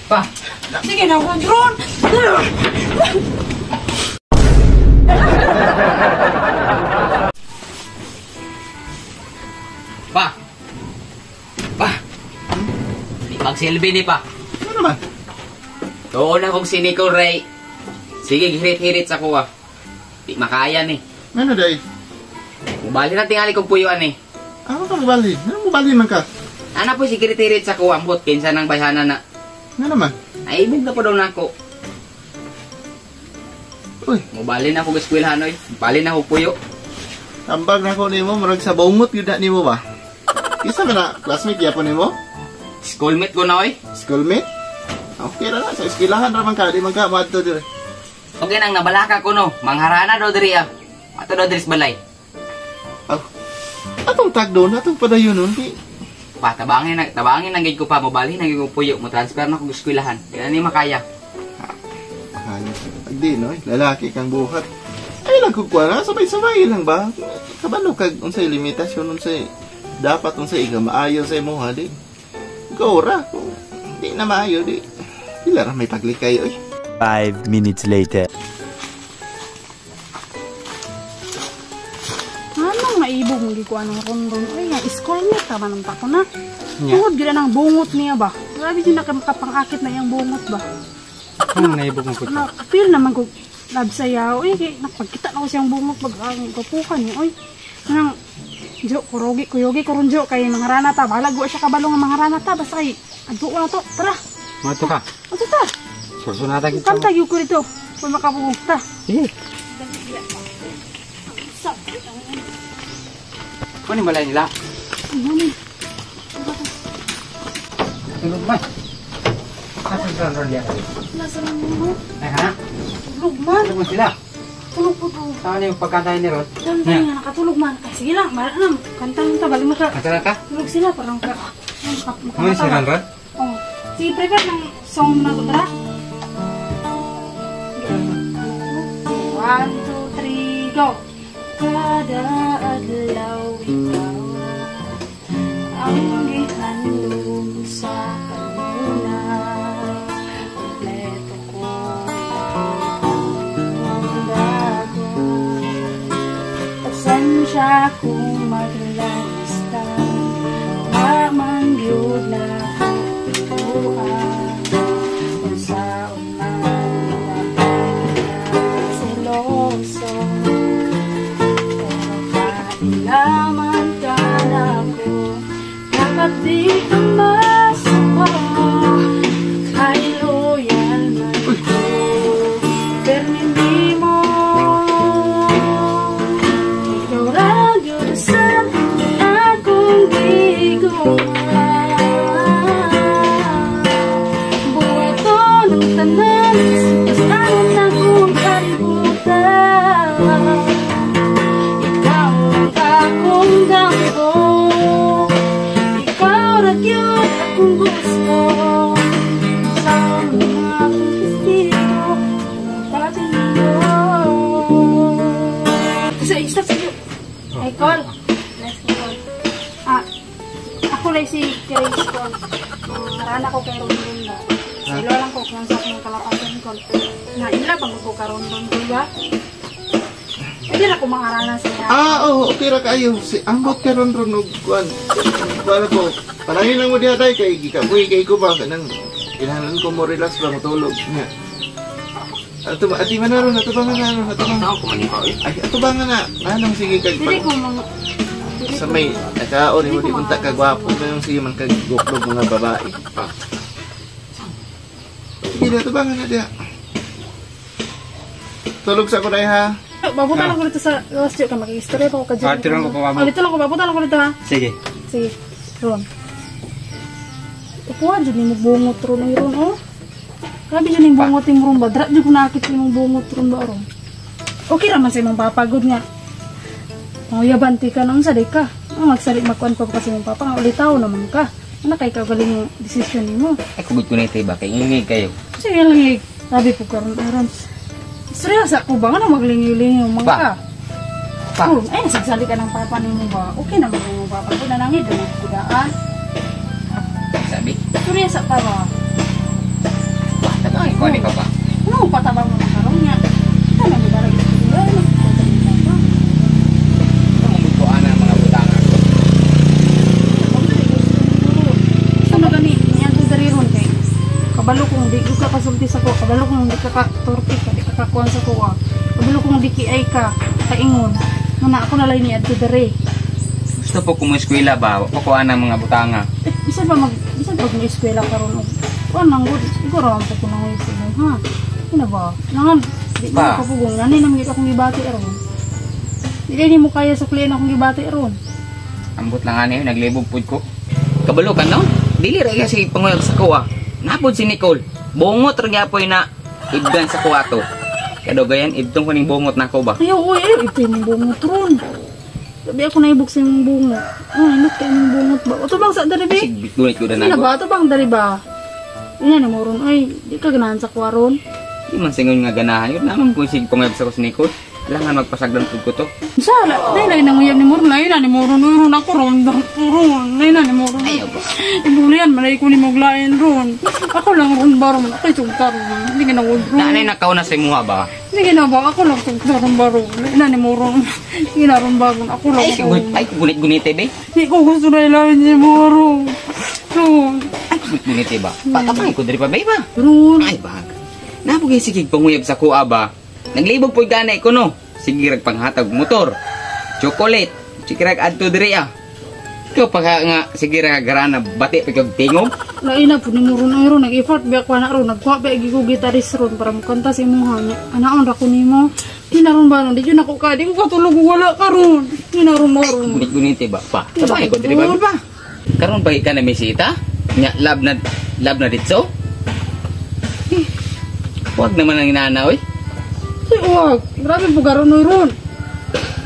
Pa. Sige na, drone. Pa. Pa. Di magsilbi ni pa. Ano naman? Doon akong si Nicole Ray. Sige, hirit-hirit sa kuha. Di makaya ni. Ano day? Mubali na tingali kong puyuan eh. Ano ka mubali? Ano mubali man ka? Ana po si hirit-hirit sa kuha. Ambot, kinsa ng bayhana na. Ano naman? Ay, ibig na po daw na ako. Uy, Mubali na ako sa eskwelahan oy. Mubali na ako puyo. tambag na ko nimo, marag sa baungot yun na nimo ba? Kisa ba na, classmate yapon nimo? Schoolmate ko na oy. Schoolmate? Okay na sa eskwelahan raman ka, di man ka madto dire. Okay nang nabalaka ko no. Mangharana daw diri ah. Ato daw diri sa balay. Oh, atong tag doon, atong padayon nun, di. Pa, tabangin na gid ko pa. Mubali na gid ko puyo. Mo transfer na ko sa eskwelahan. Di na ni makaya. Hindi, no? Lalaki kang buhat. Ay, nagkukwa na. Sabay-sabay lang ba? Kabalo kag unsay limitasyon, unsay dapat unsay iga maayo sa imo, ha, di? Gora. Kung di na maayo, di. Pila ra may paglikay, oy. 5 minutes later. Anong maibog mo ko anong rondon? Ay, nga, schoolmate ka ba ng tako na? Tungod gila ng bungot niya ba? Grabe din nakapangakit na yung bungot ba? Anong naibog mo po? Ano, feel naman ko love sayaw. Uy, napagkita na ko siyang bungot ang kapukan niya. Uy, nang jo, kuyogi, kurunjo, kay mga ranata. Balago siya kabalo ng mga ranata. Basta kay, adto ko na to. Tara. Mato ka? Ato ta. Susunatan kita. Kanta yung ko dito. Kung makabungog ta. Sige. Ano yung balay nila? Ano? Tulog man. Nasaan sila ron diya? Nasa lang mo. Ay ka na? Tulog man. Tulog mo sila. Tulog po to. Saan yung pagkantay ni Rod? Kanta nga, nakatulog man. Ay, sige lang. Maranam. Kanta lang ta. Balik mo ka. Kanta ka? Tulog sila. Parang ka. Ano si Ron Rod? Oh. Sige, prepare ng song na tara. 1, 2, 3, go! Kada adlaw ikaw ang gihandog sa kanuna. Kompleto ko ang bago. Pasensya kung maglangista, mamangyod na tutuan. Kung sa unang seloso, laman ka na ko, dapat di ka masawa. Kay loyal man ko, pero hindi mo. Ikaw radyo sa akong gigawa. Buhay ko ng tanan, saan na kong kalibutan. Ikaw ang akong damgo, ikaw ragyod akong gusto. Sa mga akong testigo, ang pagino. Isa sa'yo. Ay, call. Let's go. Ako lang si Grace ko. Marana ko kay Rondon ba? Ilo lang ko kung sa aking kalapasan ko. Na ila bang ko ka Rondon ko ba? Hindi na ko maharana siya. Oo, okay ra kayo. Si ambot ka ron ron og kuan. Kuan ko. Panangin lang mo diha tay kay gikapoy kay ko ba kanang kinahanglan ko mo relax ba matulog nga. Ato ba ati man ron ato ba man ato ba. Saan ko manipaw eh? Ay ato ba nga na. Anong sige kag Dili ko mga... sa may nakaon mo di punta ka gwapo na sige man kag goklog mga babae. Sige ato ba nga na diha. Tulog sa ko dai ha. Babutan lang ko dito sa studio ka mag-istorya pa ko ka dyan. Tirang ko pa mo. Dito lang ko, babutan lang ko dito ha. Sige. Sige, Ron. Upuan dyan yung bungot ron ay Ron, oh. Grabe dyan yung bungot yung Ron ba? Drap dyan ko nakakit yung bungot ron ba, Ron. Okay naman sa imong papagod nga. Oh, yabanti ka nang sadik ka. Magsalit magkuhan pa kasi mong papa nga ulitaw naman ka. Ano kay kagaling yung desisyon mo? Ay, kugot ko na ito ba? Kaya ingay kayo. Sige lang eh. Sabi po ka ron, Ron. Seryosa ko ba? Ano maglingi-lingi yung mga ka? Pa. Oh, ay, nasagsali ka ng papa ni mo ba? Okay naman yung papa ko. Nanangid, kudaan. Sabi? Seryosa pa ba? kabalo kung di ka kasulti sa ko, kabalo kung di ka ka-torpe ka, di ka kakuan sa ko, kabalo kung di ki ay ka, kaingon. Muna ako nalay ni adto dere. Gusto po kung eskwela ba? Pakuha ng mga butanga. Bisan pag may eskwela karon og kuan nang gud, siguro ang ko nang isip ha. Ano ba? Nangan di ba Pa. ko pugong nani nang kita akong gibati aron. Di mo kaya suklian akong gibati aron. Ambot lang ani, naglibog pud ko. Kabalo ka no? Dili ra gyud si panguyab sa kuha. Napod si Nicole. Bungot ra gyapon na ibgan sa kuha to. Kadogayan ibtong ko ning bungot nako ba? Ayaw, uy, ito yung bungot ron. Sabi ako naibog sa yung bungot. Inot kayo yung bungot ba? Ito bang sa dari ba? Sig gunit ko na Sino nako. ba? Ito bang dari ba? Yan na mo ron. Ay, di ka ganahan sa kwaron. Di man singon nga ganahan yun naman kung sig panguyab sa ko si Nicole. Kailangan magpasagdan pud ko to. Sala, nay na nguyab ni Moron. Nay na ni Moron. Uy, ron ako ron. Nay na ni Moron. Ayaw ba? Ibulian, malay ko ni Moglain ron. Ako lang ron baro man. Ako'y tugtar ron. Hindi ka na ron. Nanay nakauna sa imuha ba? Sige na ba? Ako lang tugtar ron baro. Nay na ni Moron. Sige na ron baro. Ako lang ako. Ay gunit-gunit be. Hindi ko gusto na ilahin ni Moron. Ron. Ay gunit ba? Patapay ko diri pa ba? Ron. Ay bag. Napugay sige panguyab sa kuha ba? Naglibog po ganay ko no. Sige rag panghatag motor. Chocolate. Sige rag adto diri ah. Ikaw pa nga sige rag garana bati pa kag tingog. Laina po ni Moron ay ron. Nag-effort biya kwa na ron. Nagkuha biya gigo gitarist ron para makanta sa imuha. Anaon ra ko nimo. Hinaron ba ron? Di yun ako ka. Di ko katulog wala ka ron. Hinaron mo ron. Gunit ba? Pa. Tabay ko diri ba ba? Karon ba ka na misita? Nya lab na ditso? Huwag naman ang inana oy. Ay, wag. Grabe po garon oy ron.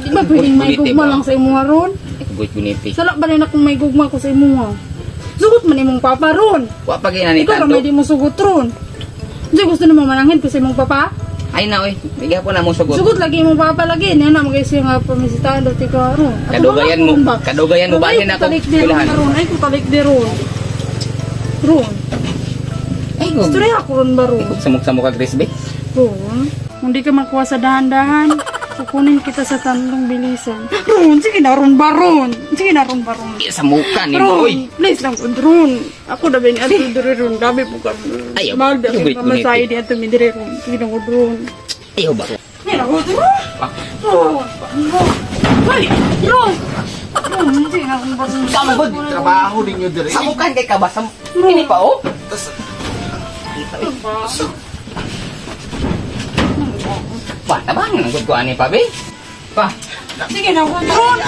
Di ba pwedeng may gugma lang sa imuha ron? Gunit. Salak ba rin akong may gugma ko sa imuha? Sugot man imong papa ron. Wa pa gina ni Ikaw tanto. ramay di mo sugot ron. Di gusto na mo manangin ko sa imong papa? Ay na oy. Bigyan po na mo sugot. Sugot lagi imong papa lagi. Niya na mag-isip nga pamisitahan daw tika ron. Kadugayan mo ba din ako eskwelahan? Ay, kutalik di ron. Ron. Ay Gusto rin ako ron ba ron? samok-samok kag Chris be. Ron. Kung di ka makuha sa dahan-dahan, kukunin kita sa tandong bilisan. Ron, sige na ron ba ron? Sige na ron ba ron? Di sa muka ni mo oy. Ron, please lang po, Ron. Ako na ba yung ato diri ron? Gabi po ka. Ayaw. Mahal da Gunit, yung pamasahe di ato mi diri ron. Sige na ko, Ron. Ayaw ba? Sige na ko, Ron. Ron. Ay, Ron. Ron, sige na ron ba ron? Sambod. Trabaho ninyo diri. Samukan kay ka ba? Ini pa oh. Pa, tabangan ang gud ko ani pa be. Pa. Sige na ko, Ron.